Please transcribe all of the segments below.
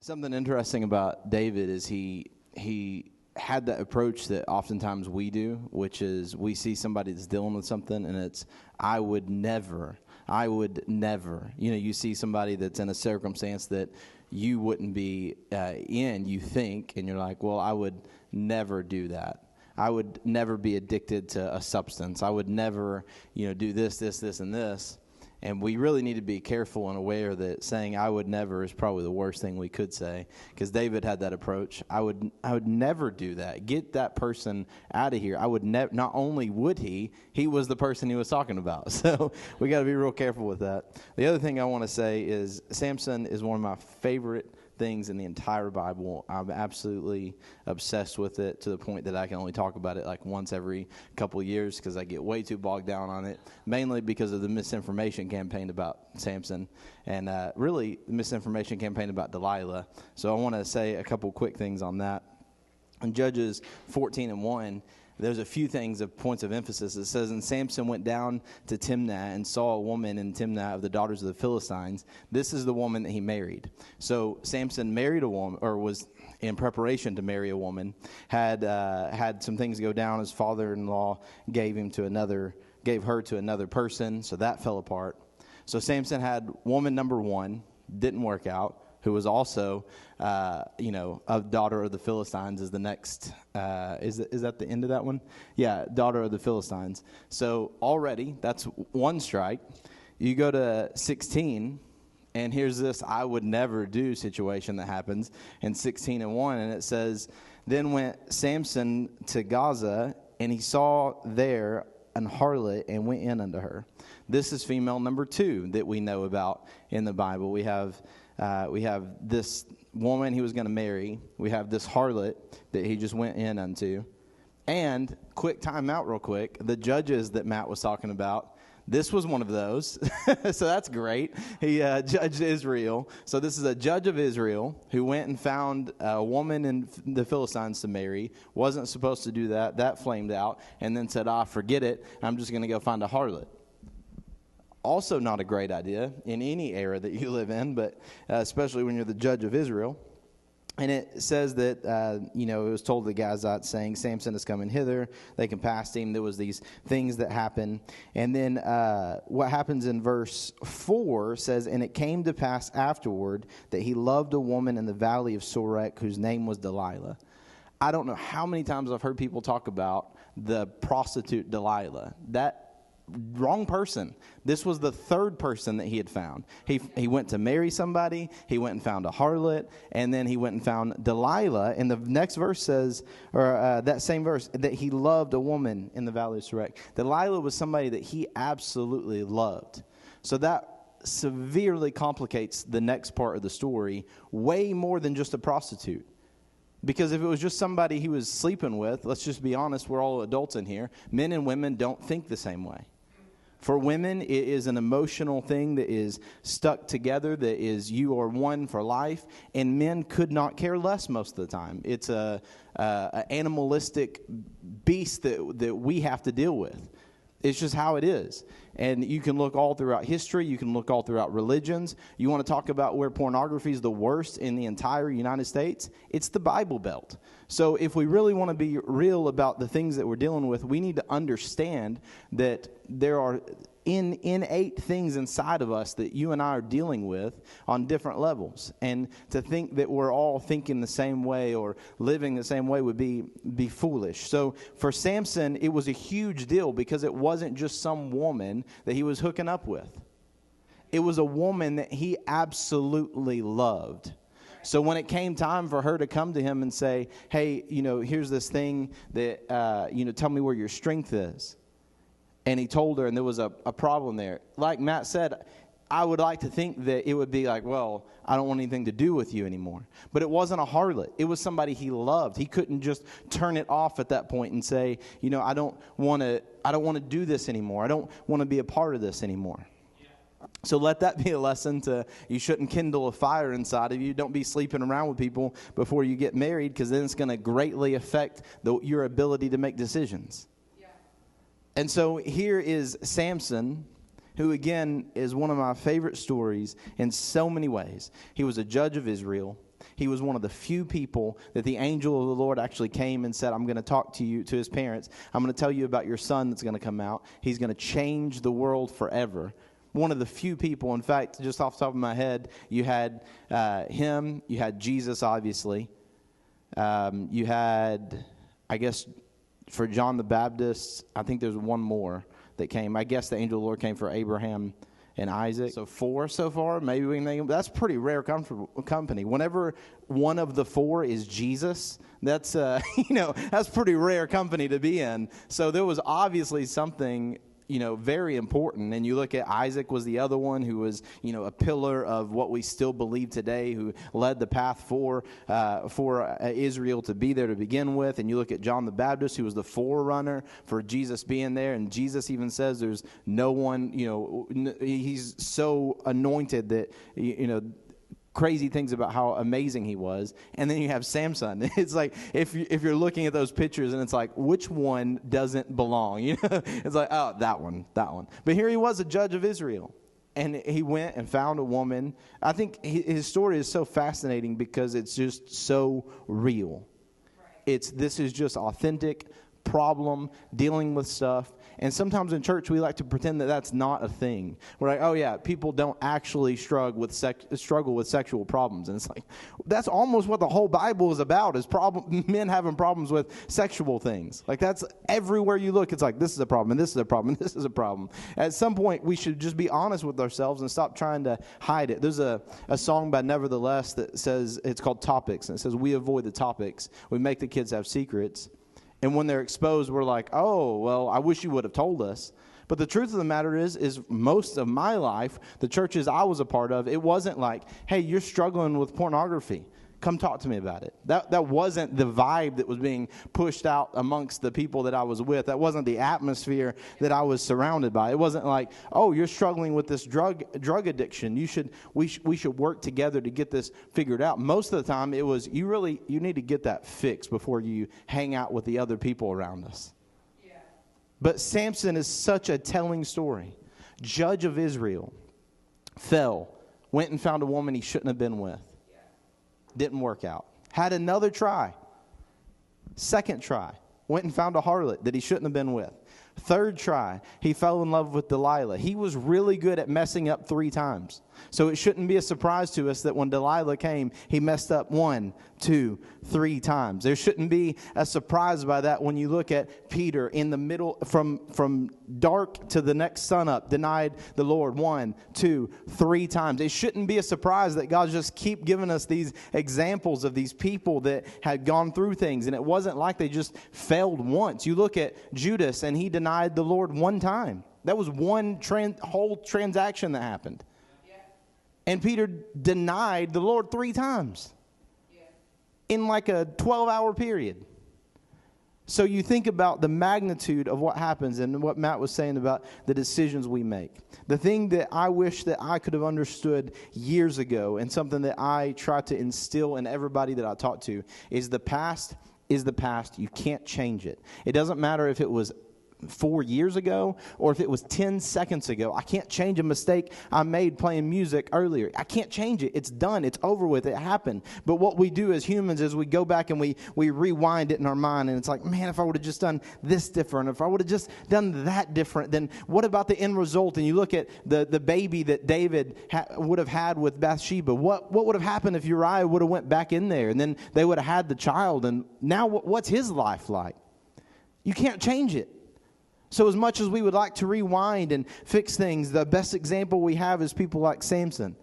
Something interesting about David is he had that approach that oftentimes we do, which is we see somebody that's dealing with something and it's, I would never. You see somebody that's in a circumstance that you wouldn't be in, you think, and you're like, well, I would never do that. I would never be addicted to a substance. I would never, do this, and this. And we really need to be careful and aware that saying I would never is probably the worst thing we could say, because David had that approach. I would never do that. Get that person out of here. I would never. Not only would he was the person he was talking about. So we got to be real careful with that. The other thing I want to say is Samson is one of my favorite things in the entire Bible. I'm absolutely obsessed with it to the point that I can only talk about it like once every couple of years because I get way too bogged down on it, mainly because of the misinformation campaign about Samson and really the misinformation campaign about Delilah. So I want to say a couple quick things on that. In Judges 14:1, there's a few things of points of emphasis. It says, and Samson went down to Timnah and saw a woman in Timnah of the daughters of the Philistines. This is the woman that he married. So Samson married a woman, or was in preparation to marry a woman, had some things go down. His father-in-law gave her to another person, so that fell apart. So Samson had woman number one, didn't work out, who was also, a daughter of the Philistines is the next, is that the end of that one? Yeah, daughter of the Philistines. So already, that's one strike. You go to 16, and here's this I would never do situation that happens in 16:1, and it says, then went Samson to Gaza, and he saw there an harlot and went in unto her. This is female number two that we know about in the Bible. We have this woman he was going to marry. We have this harlot that he just went in unto. And, quick time out real quick, the judges that Matt was talking about, this was one of those. So that's great. He judged Israel. So this is a judge of Israel who went and found a woman in the Philistines to marry. Wasn't supposed to do that. That flamed out. And then said, forget it. I'm just going to go find a harlot. Also not a great idea in any era that you live in, but especially when you're the judge of Israel. And it says that, it was told to the Gazites saying, Samson is coming hither. They can pass him. There was these things that happen. And then what happens in verse 4 says, and it came to pass afterward that he loved a woman in the valley of Sorek whose name was Delilah. I don't know how many times I've heard people talk about the prostitute Delilah. That wrong person. This was the third person that he had found. He went to marry somebody. He went and found a harlot, and then he went and found Delilah. And the next verse says, or that same verse, that he loved a woman in the valley of Sorek. Delilah was somebody that he absolutely loved. So that severely complicates the next part of the story, way more than just a prostitute. Because if it was just somebody he was sleeping with, let's just be honest, we're all adults in here. Men and women don't think the same way. For women, it is an emotional thing that is stuck together, that is you are one for life, and men could not care less most of the time. It's a animalistic beast that we have to deal with. It's just how it is. And you can look all throughout history. You can look all throughout religions. You want to talk about where pornography is the worst in the entire United States? It's the Bible Belt. So if we really want to be real about the things that we're dealing with, we need to understand that there are innate things inside of us that you and I are dealing with on different levels. And to think that we're all thinking the same way or living the same way would be foolish. So for Samson, it was a huge deal because it wasn't just some woman that he was hooking up with. It was a woman that he absolutely loved. So when it came time for her to come to him and say, hey, here's this thing that, tell me where your strength is. And he told her, and there was a problem there. Like Matt said, I would like to think that it would be like, well, I don't want anything to do with you anymore. But it wasn't a harlot. It was somebody he loved. He couldn't just turn it off at that point and say, I don't want to do this anymore. I don't want to be a part of this anymore. So let that be a lesson to you shouldn't kindle a fire inside of you. Don't be sleeping around with people before you get married, because then it's going to greatly affect your ability to make decisions. And so here is Samson, who again is one of my favorite stories in so many ways. He was a judge of Israel. He was one of the few people that the angel of the Lord actually came and said, I'm going to talk to you, to his parents. I'm going to tell you about your son that's going to come out. He's going to change the world forever. One of the few people, in fact, just off the top of my head, you had him, you had Jesus, obviously. You had, I guess, for John the Baptist, I think there's one more that came. I guess the angel of the Lord came for Abraham and Isaac. So 4 so far. Maybe we can think that's pretty rare company. Whenever one of the 4 is Jesus, that's that's pretty rare company to be in. So there was obviously something very important. And you look at Isaac was the other one who was, a pillar of what we still believe today, who led the path for Israel to be there to begin with. And you look at John the Baptist, who was the forerunner for Jesus being there. And Jesus even says there's no one, he's so anointed that, crazy things about how amazing he was. And then you have Samson. It's like if you're looking at those pictures and it's like, which one doesn't belong? It's like, oh, that one. But here he was, a judge of Israel, and he went and found a woman. I think his story is so fascinating because it's just so real. This is just authentic problem, dealing with stuff. And sometimes in church, we like to pretend that that's not a thing. We're like, oh, yeah, people don't actually struggle with sexual problems. And it's like, that's almost what the whole Bible is about, is men having problems with sexual things. Like, that's everywhere you look. It's like, this is a problem, and this is a problem, and this is a problem. At some point, we should just be honest with ourselves and stop trying to hide it. There's a song by Nevertheless that says, it's called Topics, and it says, we avoid the topics. We make the kids have secrets. And when they're exposed, we're like, oh, well, I wish you would have told us. But the truth of the matter is most of my life, the churches I was a part of, it wasn't like, hey, you're struggling with pornography. Come talk to me about it. That wasn't the vibe that was being pushed out amongst the people that I was with. That wasn't the atmosphere that I was surrounded by. It wasn't like, oh, you're struggling with this drug addiction. We should work together to get this figured out. Most of the time, it was you need to get that fixed before you hang out with the other people around us. Yeah. But Samson is such a telling story. Judge of Israel, fell, went and found a woman he shouldn't have been with. Didn't work out. Had another try. Second try. Went and found a harlot that he shouldn't have been with. Third try. He fell in love with Delilah. He was really good at messing up 3 times. So it shouldn't be a surprise to us that when Delilah came, he messed up 1, 2, 3 times. There shouldn't be a surprise by that when you look at Peter in the middle, from dark to the next sun up, denied the Lord 1, 2, 3 times. It shouldn't be a surprise that God just keep giving us these examples of these people that had gone through things. And it wasn't like they just failed once. You look at Judas and he denied the Lord 1 time. That was one whole transaction that happened. And Peter denied the Lord 3 times in like a 12-hour period. So you think about the magnitude of what happens and what Matt was saying about the decisions we make. The thing that I wish that I could have understood years ago, and something that I try to instill in everybody that I talk to, is the past is the past. You can't change it. It doesn't matter if it was 4 years ago or if it was 10 seconds ago. I can't change a mistake I made playing music earlier. I can't change it. It's done. It's over with. It happened. But what we do as humans is we go back and we rewind it in our mind, and it's like, man, if I would have just done this different, if I would have just done that different, then what about the end result? And you look at the baby that David would have had with Bathsheba. What would have happened if Uriah would have went back in there, and then they would have had the child, and now what's his life like? You can't change it. So as much as we would like to rewind and fix things, the best example we have is people like Samson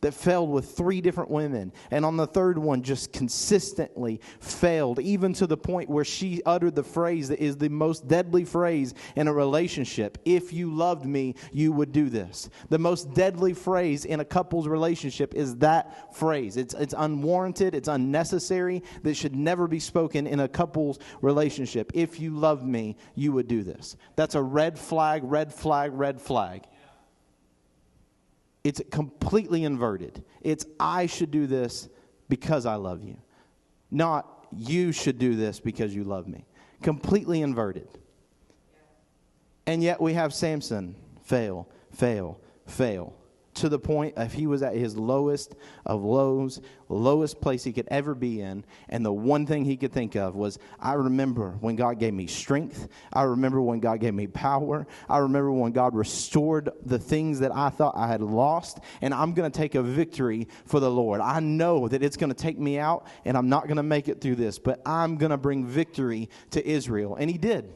that failed with 3 different women. And on the third one, just consistently failed, even to the point where she uttered the phrase that is the most deadly phrase in a relationship. If you loved me, you would do this. The most deadly phrase in a couple's relationship is that phrase. It's unwarranted. It's unnecessary. That should never be spoken in a couple's relationship. If you loved me, you would do this. That's a red flag, red flag, red flag. It's completely inverted. It's I should do this because I love you. Not you should do this because you love me. Completely inverted. And yet we have Samson fail. to the point of he was at his lowest of lows, lowest place he could ever be in. And the one thing he could think of was, I remember when God gave me strength. I remember when God gave me power. I remember when God restored the things that I thought I had lost. And I'm going to take a victory for the Lord. I know that it's going to take me out and I'm not going to make it through this, but I'm going to bring victory to Israel. And he did.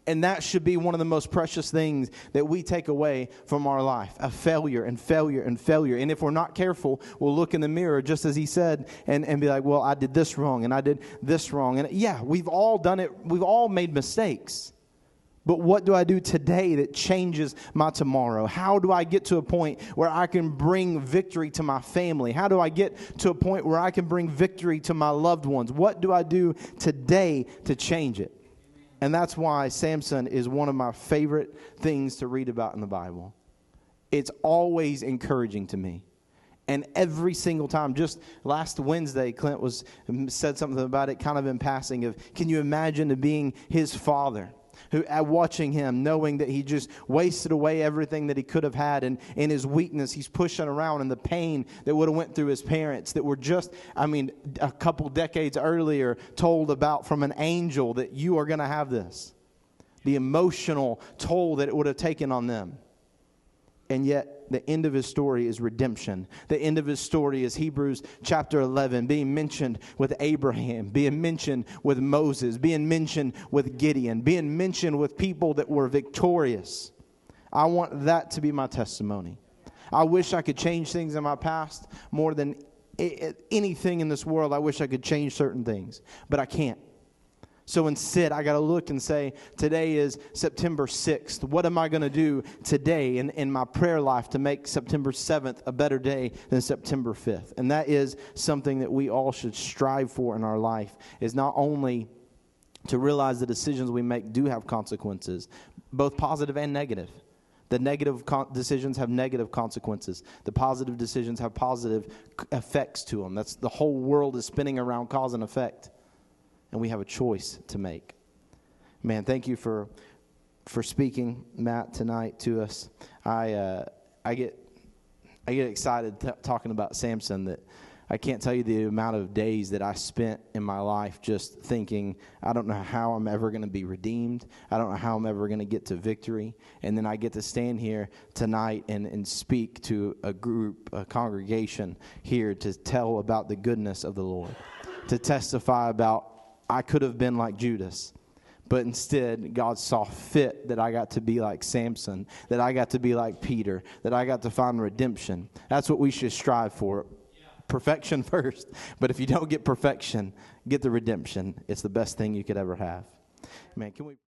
And that should be one of the most precious things that we take away from our life. A failure and failure and failure. And if we're not careful, we'll look in the mirror, just as he said, and be like, well, I did this wrong and I did this wrong. And yeah, we've all done it. We've all made mistakes. But what do I do today that changes my tomorrow? How do I get to a point where I can bring victory to my family? How do I get to a point where I can bring victory to my loved ones? What do I do today to change it? And that's why Samson is one of my favorite things to read about in the Bible. It's always encouraging to me. And every single time, just last Wednesday, Clint said something about it kind of in passing of, can you imagine being his father? Who, watching him, knowing that he just wasted away everything that he could have had, and in his weakness, he's pushing around, and the pain that would have went through his parents that were just, a couple decades earlier told about from an angel that you are going to have this. The emotional toll that it would have taken on them. And yet, the end of his story is redemption. The end of his story is Hebrews chapter 11, being mentioned with Abraham, being mentioned with Moses, being mentioned with Gideon, being mentioned with people that were victorious. I want that to be my testimony. I wish I could change things in my past more than anything in this world. I wish I could change certain things, but I can't. So instead, I got to look and say, today is September 6th. What am I going to do today in my prayer life to make September 7th a better day than September 5th? And that is something that we all should strive for in our life, is not only to realize the decisions we make do have consequences, both positive and negative. The negative decisions have negative consequences. The positive decisions have positive effects to them. That's the whole world is spinning around cause and effect. And we have a choice to make. Man, thank you for speaking, Matt, tonight to us. I get excited talking about Samson. That I can't tell you the amount of days that I spent in my life just thinking, I don't know how I'm ever going to be redeemed. I don't know how I'm ever going to get to victory. And then I get to stand here tonight and speak to a group, a congregation here to tell about the goodness of the Lord, to testify about I could have been like Judas, but instead God saw fit that I got to be like Samson, that I got to be like Peter, that I got to find redemption. That's what we should strive for. Perfection first, but if you don't get perfection, get the redemption. It's the best thing you could ever have. Man, can we...